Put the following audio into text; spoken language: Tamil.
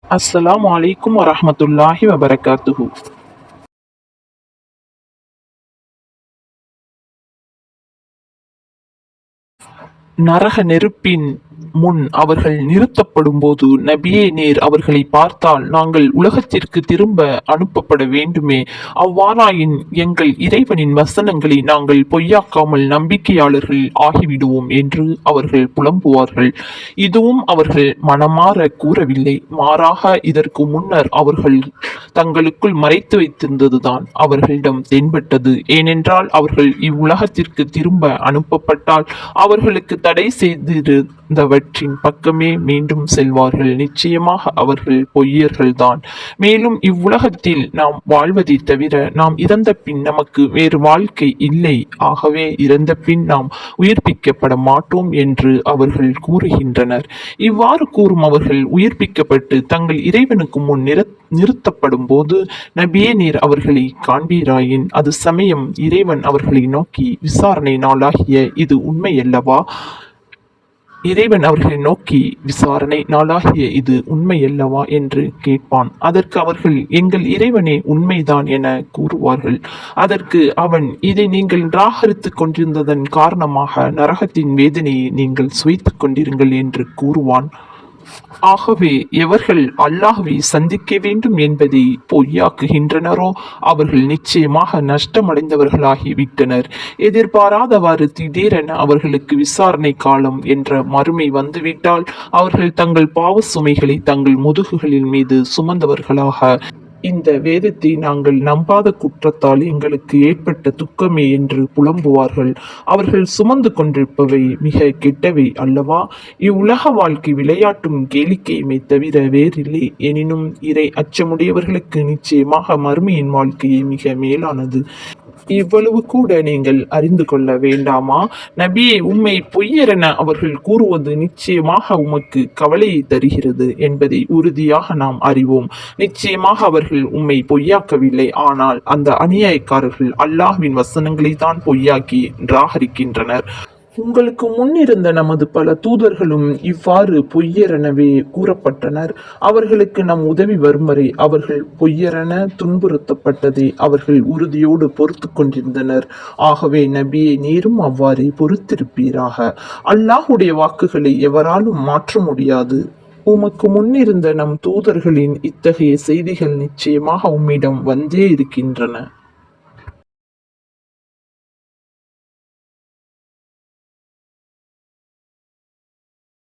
அஸ்ஸலாமு அலைக்கும் வரஹ்மத்துல்லாஹி வபரகாத்துஹு. நரக நெருப்பின் முன் அவர்கள் நிறுத்தப்படும் போது, நபியே, நீர் அவர்களை பார்த்தால் நாங்கள் உலகத்திற்கு திரும்ப அனுப்பப்பட வேண்டுமே. அவ்வாறாயின் எங்கள் இறைவனின் வசனங்களை நாங்கள் பொய்யாக்காமல் நம்பிக்கையாளர்கள் ஆகிவிடுவோம் என்று அவர்கள் புலம்புவார்கள். இதுவும் அவர்கள் மனமாற கூறவில்லை, மாறாக இதற்கு முன்னர் அவர்கள் தங்களுக்குள் மறைத்து வைத்திருந்ததுதான் அவர்களிடம் தென்பட்டது. ஏனென்றால் அவர்கள் இவ்வுலகத்திற்கு திரும்ப அனுப்பப்பட்டால் அவர்களுக்கு தடை செய்திருந்தவற்றின் பக்கமே மீண்டும் செல்வார்கள். நிச்சயமாக அவர்கள் பொய்யர்கள்தான். மேலும் இவ்வுலகத்தில் நாம் வாழ்வதை தவிர நாம் இறந்த பின் நமக்கு வேறு வாழ்க்கை இல்லை, ஆகவே இறந்த பின் நாம் உயிர்ப்பிக்கப்பட மாட்டோம் என்று அவர்கள் கூறுகின்றனர். இவ்வாறு கூறும் அவர்கள் உயிர்ப்பிக்கப்பட்டு தங்கள் இறைவனுக்கு முன் நிறுத்தப்படும் போது, நபியே, நீர் அவர்களை காண்பீராயின் அது சமயம் இறைவன் அவர்களை நோக்கி, விசாரணை நாளாகிய இது உண்மையல்லவா? இறைவன் அவர்களை நோக்கி, விசாரணை நாளாகிய இது உண்மையல்லவா என்று கேட்பான். அதற்கு அவர்கள், எங்கள் இறைவனே, உண்மைதான் என கூறுவார்கள். அதற்கு அவன், இதை நீங்கள் நிராகரித்துக் கொண்டிருந்ததன் காரணமாக நரகத்தின் வேதனையை நீங்கள் சுவைத்துக் கொண்டிருங்கள் என்று கூறுவான். ஆகவே எவர்கள் அல்லாஹ்வை சந்திக்க வேண்டும் என்பதை பொய்யாக்குகின்றனரோ அவர்கள் நிச்சயமாக நஷ்டமடைந்தவர்களாகி விட்டனர். எதிர்பாராதவாறு திடீரென அவர்களுக்கு விசாரணை காலம் என்ற மறுமை வந்துவிட்டால் அவர்கள் தங்கள் பாவ சுமைகளை தங்கள் முதுகுகளின் மீது சுமந்தவர்களாக, இந்த வேதத்தை நாங்கள் நம்பாத குற்றத்தால் எங்களுக்கு ஏற்பட்ட துக்கமே என்று புலம்புவார்கள். அவர்கள் சுமந்து கொண்டிருப்பவை மிக கெட்டவை அல்லவா? இவ்வுலக வாழ்க்கை விளையாட்டும் கேளிக்கையுமே தவிர வேறில்லை. எனினும் இறை அச்சமுடையவர்களுக்கு நிச்சயமாக மறுமையின் வாழ்க்கையே மிக மேலானது. இவ்வளவு கூட நீங்கள் அறிந்து கொள்ள வேண்டாமா? நபியே, உம்மை பொய்யரென அவர்கள் கூறுவது நிச்சயமாக உமக்கு கவலையை தருகிறது என்பதை உறுதியாக நாம் அறிவோம். நிச்சயமாக அவர்கள் உம்மை பொய்யாக்கவில்லை, ஆனால் அந்த அநியாயக்காரர்கள் அல்லாஹ்வின் வசனங்களை தான் பொய்யாக்கி நிராகரிக்கின்றனர். உங்களுக்கு முன்னிருந்த நமது பல தூதர்களும் இவ்வாறு பொய்யரெனவே கூறப்பட்டனர். அவர்களுக்கு நம் உதவி வரும் வரை அவர்கள் பொய்யரென துன்புறுத்தப்பட்டதை அவர்கள் உறுதியோடு பொறுத்து கொண்டிருந்தனர். ஆகவே நபியே, நீரும் அவ்வாறே பொறுத்திருப்பீராக. அல்லாஹுடைய வாக்குகளை எவராலும் மாற்ற முடியாது. உமக்கு முன்னிருந்த நம் தூதர்களின் இத்தகைய செய்திகள் நிச்சயமாக உம்மிடம் வந்தே இருக்கின்றன.